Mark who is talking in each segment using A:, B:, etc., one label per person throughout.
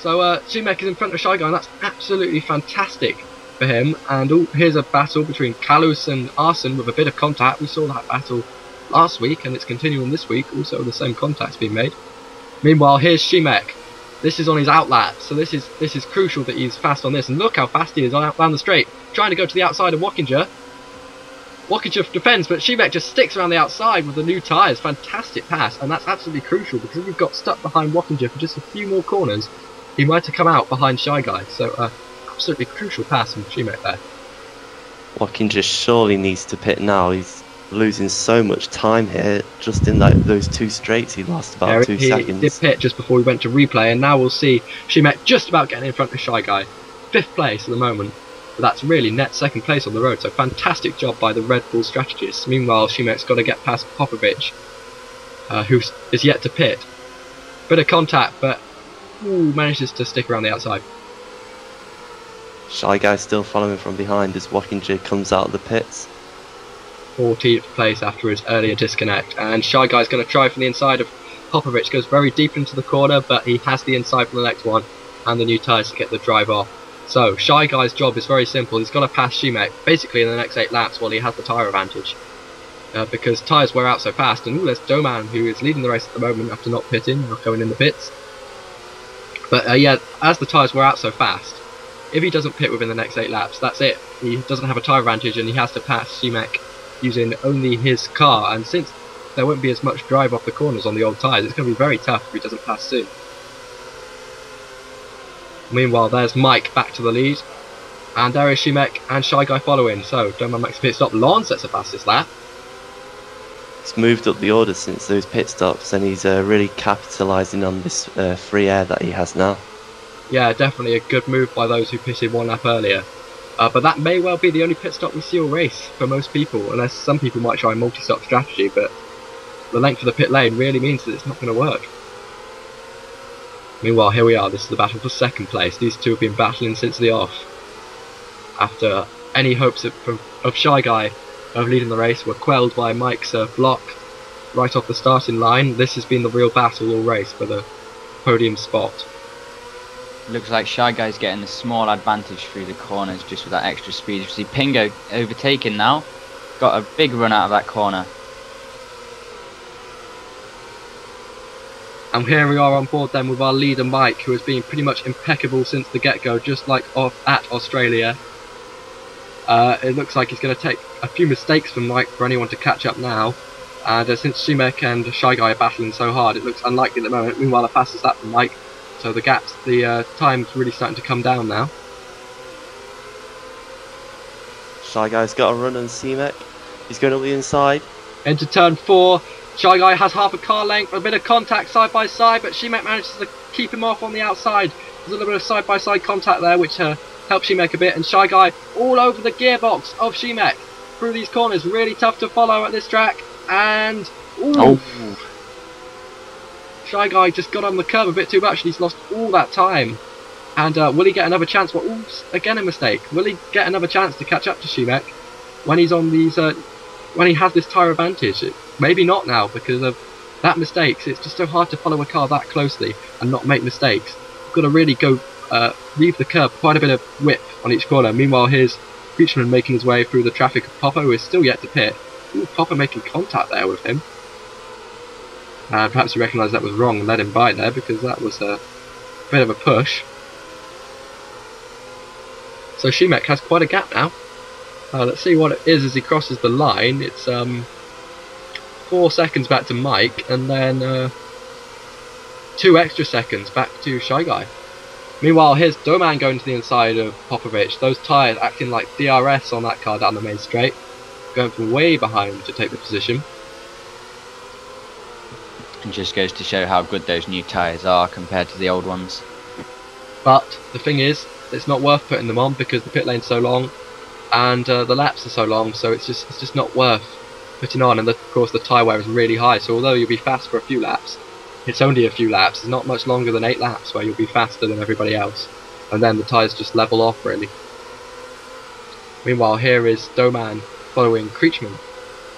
A: So Schumacher is in front of Shy Guy, and that's absolutely fantastic for him. And here's a battle between Kalus and Arsene with a bit of contact. We saw that battle last week, and it's continuing this week. Also, the same contacts being made. Meanwhile, here's Schumacher. This is on his outlet, so this is crucial that he's fast on this. And look how fast he is down the straight, trying to go to the outside of Wockinger. Wockinger defends, but Schumacher just sticks around the outside with the new tyres. Fantastic pass, and that's absolutely crucial because if you've got stuck behind Wockinger for just a few more corners, he might have come out behind Shy Guy. So, absolutely crucial pass from Schumacher there.
B: Wockinger surely needs to pit now. He's losing so much time here. Just in those two straights, he lost about 2 seconds.
A: He did pit just before we went to replay, and now we'll see Schumacher just about getting in front of Shy Guy. 5th place at the moment. But that's really net 2nd place on the road, so fantastic job by the Red Bull strategists. Meanwhile, Schumacher's got to get past Popovic, who is yet to pit. Bit of contact, but manages to stick around the outside.
B: Shy Guy still following from behind as Wockinger comes out of the pits.
A: 14th place after his earlier disconnect, and Shy Guy's going to try from the inside of Popovic. Goes very deep into the corner, but he has the inside for the next one, and the new tyres to get the drive off. So, Shy Guy's job is very simple. He's got to pass Schumacher basically in the next 8 laps while he has the tyre advantage. Because tyres wear out so fast, and there's Doman who is leading the race at the moment after not pitting, not going in the pits. But yeah, as the tyres wear out so fast, if he doesn't pit within the next 8 laps, that's it. He doesn't have a tyre advantage and he has to pass Schumacher using only his car, and since there won't be as much drive off the corners on the old tyres, it's going to be very tough if he doesn't pass soon. Meanwhile, there's Mike back to the lead, and there is Schumacher and Shy Guy following. So, Doman makes a pit stop. Lon sets a fastest lap.
B: He's moved up the order since those pit stops, and he's really capitalising on this free air that he has now.
A: Yeah, definitely a good move by those who pitted 1 lap earlier. But that may well be the only pit stop we see all race for most people, unless some people might try a multi-stop strategy, but the length of the pit lane really means that it's not going to work. Meanwhile, here we are. This is the battle for 2nd place. These two have been battling since the off. After any hopes of Shy Guy of leading the race were quelled by Mike's block right off the starting line, this has been the real battle all race for the podium spot.
C: Looks like Shy Guy's getting a small advantage through the corners just with that extra speed. You see Pingo overtaken now. Got a big run out of that corner.
A: And here we are on board then with our leader Mike, who has been pretty much impeccable since the get-go, just like at Australia. It looks like he's going to take a few mistakes from Mike for anyone to catch up now. And since Schumacher and Shy Guy are battling so hard, it looks unlikely at the moment. Meanwhile, the fastest lap from Mike. So the time's really starting to come down now.
B: Shy Guy's got a run on Schumacher. He's going up the inside.
A: Into turn 4. Shy Guy has half a car length, a bit of contact side by side, but Schumacher manages to keep him off on the outside. There's a little bit of side by side contact there, which helps Schumacher a bit, and Shy Guy all over the gearbox of Schumacher through these corners. Really tough to follow at this track, and Shy Guy just got on the curb a bit too much, and he's lost all that time. And will he get another chance? Well, again a mistake. Will he get another chance to catch up to Schumacher when he's on these? When he has this tyre advantage? Maybe not now because of that mistake. It's just so hard to follow a car that closely and not make mistakes. You've got to really go leave the curb, quite a bit of whip on each corner. Meanwhile, here's Creechman making his way through the traffic of Popo, who is still yet to pit. Popo making contact there with him. Perhaps he recognised that was wrong and let him by there because that was a bit of a push. So Schumacher has quite a gap now. Let's see what it is as he crosses the line. It's 4 seconds back to Mike, and then 2 extra seconds back to Shy Guy. Meanwhile, here's Doman going to the inside of Popovic. Those tyres acting like DRS on that car down the main straight. Going from way behind to take the position.
C: It just goes to show how good those new tyres are compared to the old ones.
A: But the thing is, it's not worth putting them on because the pit lane's so long and the laps are so long, so it's just not worth putting on. And of course the tyre wear is really high, so although you'll be fast for a few laps, it's only a few laps. It's not much longer than 8 laps where you'll be faster than everybody else, and then the tyres just level off really. Meanwhile, here is Doman following Creechman.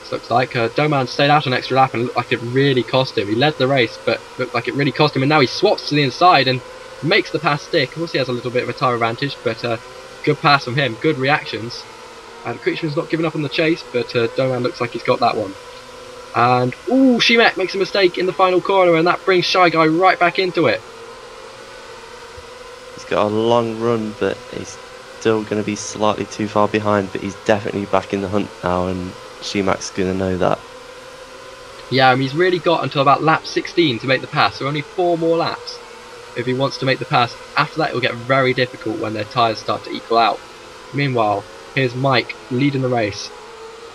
A: This looks like Doman stayed out an extra lap and looked like it really cost him. He led the race, but looked like it really cost him, and now he swaps to the inside, and makes the pass stick. Of course he has a little bit of a tyre advantage, but good pass from him, good reactions. And Creechman's not giving up on the chase, but Doman looks like he's got that one. And, ooh, Shimek makes a mistake in the final corner, and that brings Shy Guy right back into it.
B: He's got a long run, but he's still going to be slightly too far behind, but he's definitely back in the hunt now, and Shimek's going to know that.
A: Yeah, he's really got until about lap 16 to make the pass, so only 4 more laps if he wants to make the pass. After that, it will get very difficult when their tyres start to equal out. Meanwhile, here's Mike leading the race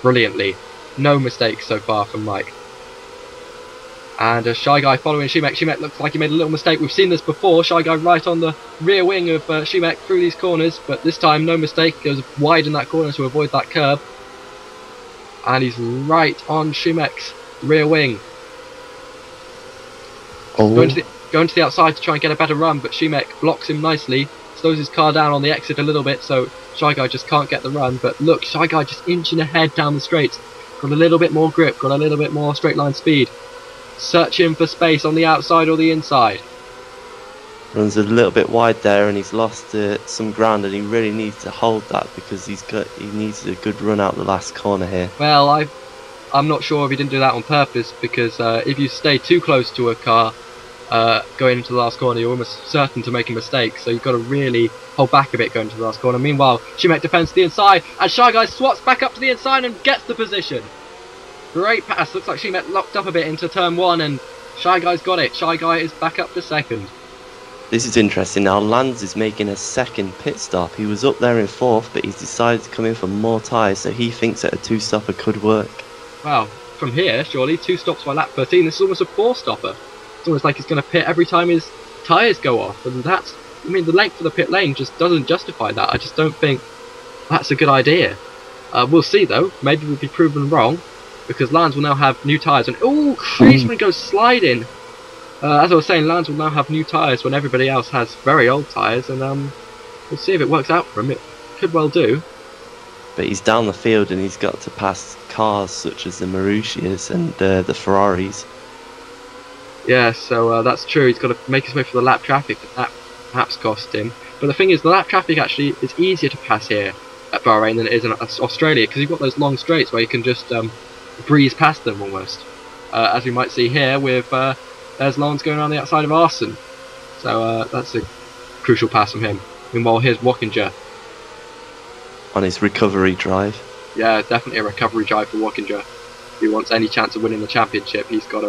A: brilliantly. No mistakes so far from Mike. And a Shy Guy following Shimek. Shimek looks like he made a little mistake. We've seen this before. Shy Guy right on the rear wing of Shimek through these corners, but this time no mistake. Goes wide in that corner to avoid that curb. And he's right on Shimek's rear wing.
B: Oh.
A: Going to the outside to try and get a better run, but Shimek blocks him nicely. Slows his car down on the exit a little bit, so Shy Guy just can't get the run. But look, Shy Guy just inching ahead down the straights. Got a little bit more grip, got a little bit more straight line speed. Searching for space on the outside or the inside.
B: Runs a little bit wide there, and he's lost some ground, and he really needs to hold that because he needs a good run out the last corner here.
A: Well, I'm not sure if he didn't do that on purpose, because if you stay too close to a car going into the last corner, you're almost certain to make a mistake. So you've got to really hold back a bit going to the last corner. Meanwhile, Shimek defends to the inside, and Shy Guy swaps back up to the inside and gets the position. Great pass. Looks like Shimek locked up a bit into turn 1, and Shy Guy's got it. Shy Guy is back up to second.
B: This is interesting now. Lanz is making a second pit stop. He was up there in 4th, but he's decided to come in for more tyres, so he thinks that a 2-stopper could work.
A: Wow, from here, surely 2 stops by lap 13. This is almost a 4-stopper. It's almost like he's going to pit every time his tyres go off, and that's, I mean, the length of the pit lane just doesn't justify that. I just don't think that's a good idea. We'll see though. Maybe we'll be proven wrong, because Lanz will now have new tyres. And ooh, Creechman goes sliding. As I was saying, Lanz will now have new tyres when everybody else has very old tyres, and we'll see if it works out for him. It could well do.
B: But he's down the field, and he's got to pass cars such as the Marussias and the Ferraris.
A: Yeah, so that's true. He's got to make his way for the lap traffic, but that perhaps cost him. But the thing is, the lap traffic actually is easier to pass here at Bahrain than it is in Australia, because you've got those long straights where you can just breeze past them almost. As we might see here with there's Lawrence going around the outside of Arson. So that's a crucial pass from him. Meanwhile, here's Wackinger.
B: On his recovery drive.
A: Yeah, definitely a recovery drive for Wackinger. If he wants any chance of winning the championship, he's got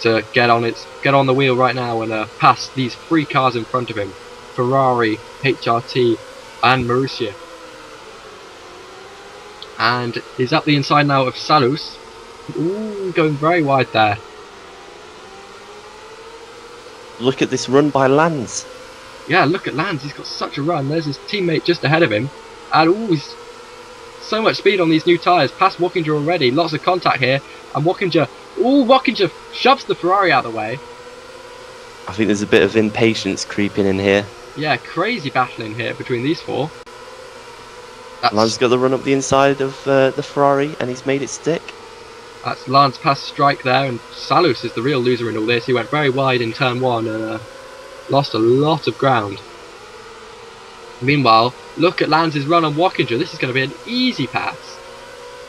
A: to get on the wheel right now and pass these 3 cars in front of him: Ferrari, HRT, and Marussia. And he's up the inside now of Salus. Ooh, going very wide there.
B: Look at this run by Lanz.
A: Yeah, look at Lanz. He's got such a run. There's his teammate just ahead of him. And ooh, he's so much speed on these new tyres. Past Wackinger already. Lots of contact here. And Wackinger shoves the Ferrari out of the way.
B: I think there's a bit of impatience creeping in here.
A: Yeah, crazy battling here between these 4.
B: Lanz got the run up the inside of the Ferrari, and he's made it stick.
A: That's Lance past strike there, and Salus is the real loser in all this. He went very wide in turn 1 and lost a lot of ground. Meanwhile, look at Lanz's run on Wackinger. This is going to be an easy pass.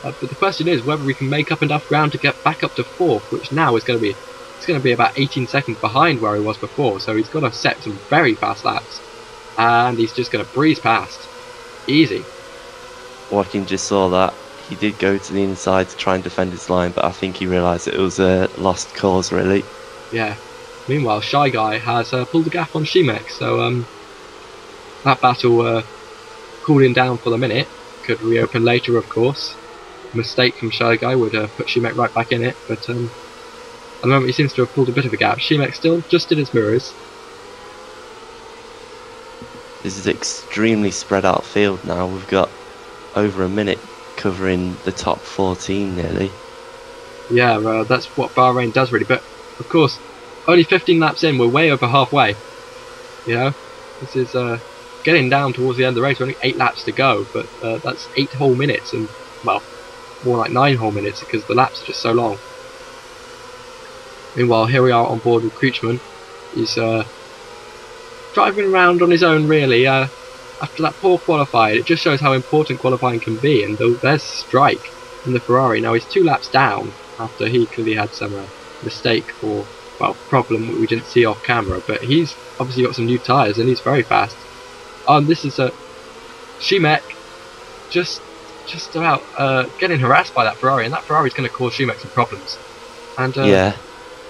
A: But the question is whether we can make up enough ground to get back up to 4th, which now is going to be about 18 seconds behind where he was before. So he's got to set some very fast laps, and he's just going to breeze past. Easy.
B: Wackinger saw that. He did go to the inside to try and defend his line, but I think he realised that it was a lost cause, really.
A: Yeah. Meanwhile, Shy Guy has pulled the gap on Shimek, so that battle cooling down for the minute. Could reopen later, of course. A mistake from Shy Guy would put Shimek right back in it, but at the moment he seems to have pulled a bit of a gap. Shimek still just in his mirrors.
B: This is extremely spread out field now. We've got over a minute covering the top 14 nearly.
A: Yeah, that's what Bahrain does really, but of course only 15 laps in, we're way over halfway. You know, this is getting down towards the end of the race. Only 8 laps to go, but that's 8 whole minutes, and well, more like 9 whole minutes because the laps are just so long. Meanwhile, here we are on board with Creechman. He's driving around on his own, really. After that poor qualifying, it just shows how important qualifying can be. And there's Strike in the Ferrari. Now he's 2 laps down after he clearly had some mistake or, well, problem we didn't see off camera. But he's obviously got some new tyres and he's very fast. This is Schumacher just about getting harassed by that Ferrari, and that Ferrari's going to cause Schumacher some problems. And
B: yeah,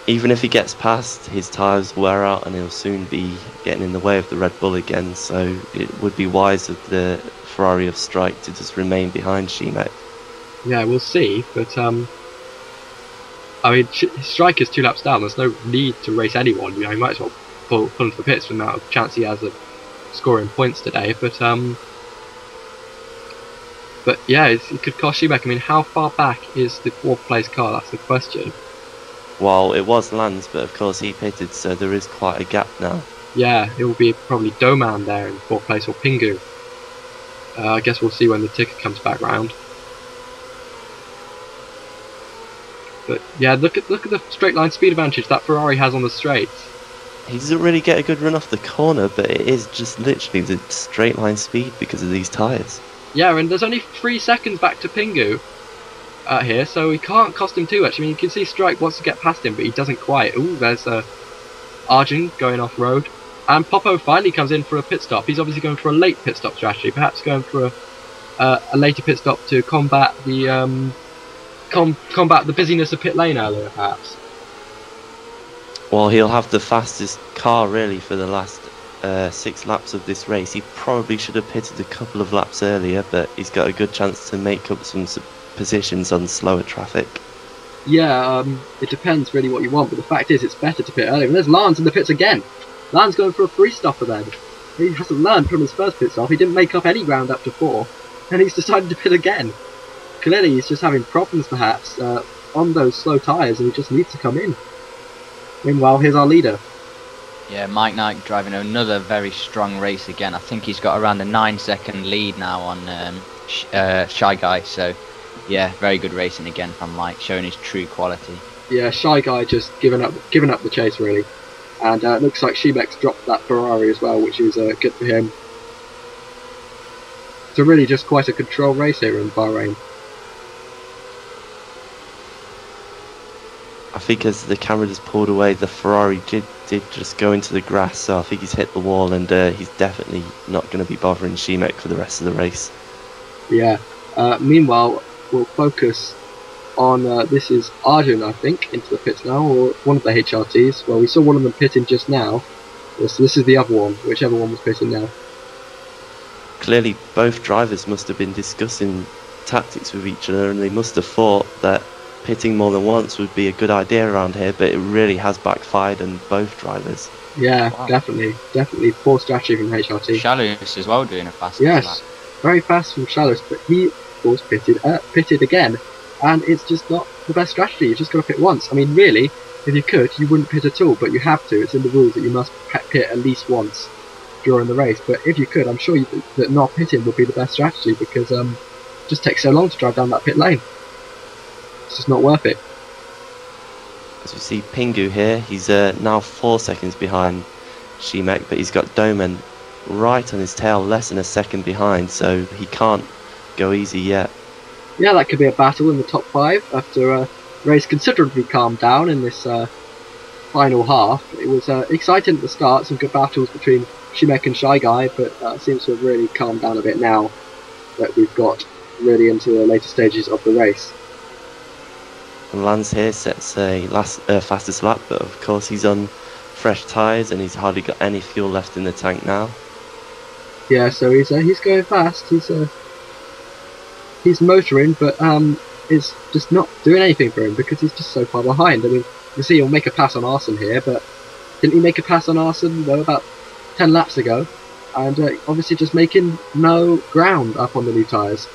B: even if he gets past, his tyres wear out and he'll soon be getting in the way of the Red Bull again, so it would be wise of the Ferrari of Strike to just remain behind Schumacher.
A: Yeah, we'll see, but I mean, Strike is 2 laps down, there's no need to race anyone. You know, he might as well pull into the pits for the amount of chance he has of scoring points today, but yeah, it could cost Schumacher. I mean, how far back is the 4th place car? That's the question.
B: Well, it was Lance, but of course he pitted, so there is quite a gap now.
A: Yeah, it will be probably Doman there in 4th place, or Pingu. I guess we'll see when the ticket comes back round. But yeah, look at the straight line speed advantage that Ferrari has on the straights.
B: He doesn't really get a good run off the corner, but it is just literally the straight line speed because of these tyres.
A: Yeah, and there's only 3 seconds back to Pingu here, so he can't cost him too much. I mean, you can see Strike wants to get past him, but he doesn't quite. Ooh, there's Arjun going off-road. And Popo finally comes in for a pit stop. He's obviously going for a late pit stop strategy, perhaps going for a later pit stop to combat the combat the busyness of pit lane earlier, perhaps.
B: Well, he'll have the fastest car really for the last 6 laps of this race. He probably should have pitted a couple of laps earlier, but he's got a good chance to make up some positions on slower traffic.
A: Yeah, it depends really what you want, but the fact is it's better to pit earlier. And there's Lance in the pits again. Lance going for a free stopper then. He hasn't learned from his first pit stop. He didn't make up any ground up to 4, and he's decided to pit again. Clearly he's just having problems perhaps on those slow tyres, and he just needs to come in. Meanwhile, here's our leader.
C: Yeah, Mike Knight driving another very strong race again. I think he's got around a 9-second lead now on Shy Guy, so yeah, very good racing again from Mike, showing his true quality. Yeah,
A: Shy Guy just giving up the chase really. And it looks like Schumacher's dropped that Ferrari as well, which is good for him. So really just quite a controlled race here in Bahrain.
B: I think as the camera just pulled away, the Ferrari did just go into the grass, so I think he's hit the wall, and he's definitely not going to be bothering Schumacher for the rest of the race. Yeah.
A: Meanwhile, we'll focus on this is Arjun, I think, into the pits now, or one of the HRTs. Well, we saw one of them pitting just now. This is the other one, whichever one was pitting now.
B: Clearly, both drivers must have been discussing tactics with each other, and they must have thought that pitting more than once would be a good idea around here, but it really has backfired on both drivers.
A: Yeah, wow. Definitely poor strategy from HRT.
C: Shallows as well doing a fast
A: Yes,
C: lap.
A: Very fast from Shallows, but he of course pitted again, and it's just not the best strategy. You just got to pit once. I mean, really, if you could, you wouldn't pit at all, but you have to. It's in the rules that you must pit at least once during the race. But if you could, I'm sure that not pitting would be the best strategy, because it just takes so long to drive down that pit lane. It's just not worth it.
B: As we see Pingu here, he's now 4 seconds behind Schumacher, but he's got Doman right on his tail, less than a second behind, so he can't go easy yet.
A: Yeah, that could be a battle in the top 5 after a race considerably calmed down in this final half. It was exciting at the start, some good battles between Schumacher and Shy Guy, but it seems to have really calmed down a bit now that we've got really into the later stages of the race.
B: And Lance here sets a fastest lap, but of course he's on fresh tyres and he's hardly got any fuel left in the tank now.
A: Yeah, so he's going fast. He's motoring, but it's just not doing anything for him because he's just so far behind. I mean, you see he'll make a pass on Arsene here, but didn't he make a pass on Arsene though about 10 laps ago? And obviously just making no ground up on the new tyres.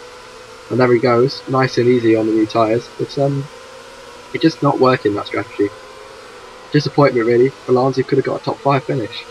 A: And there he goes, nice and easy on the new tyres. But it's just not working, that strategy. Disappointment really for Lance, who could have got a top 5 finish.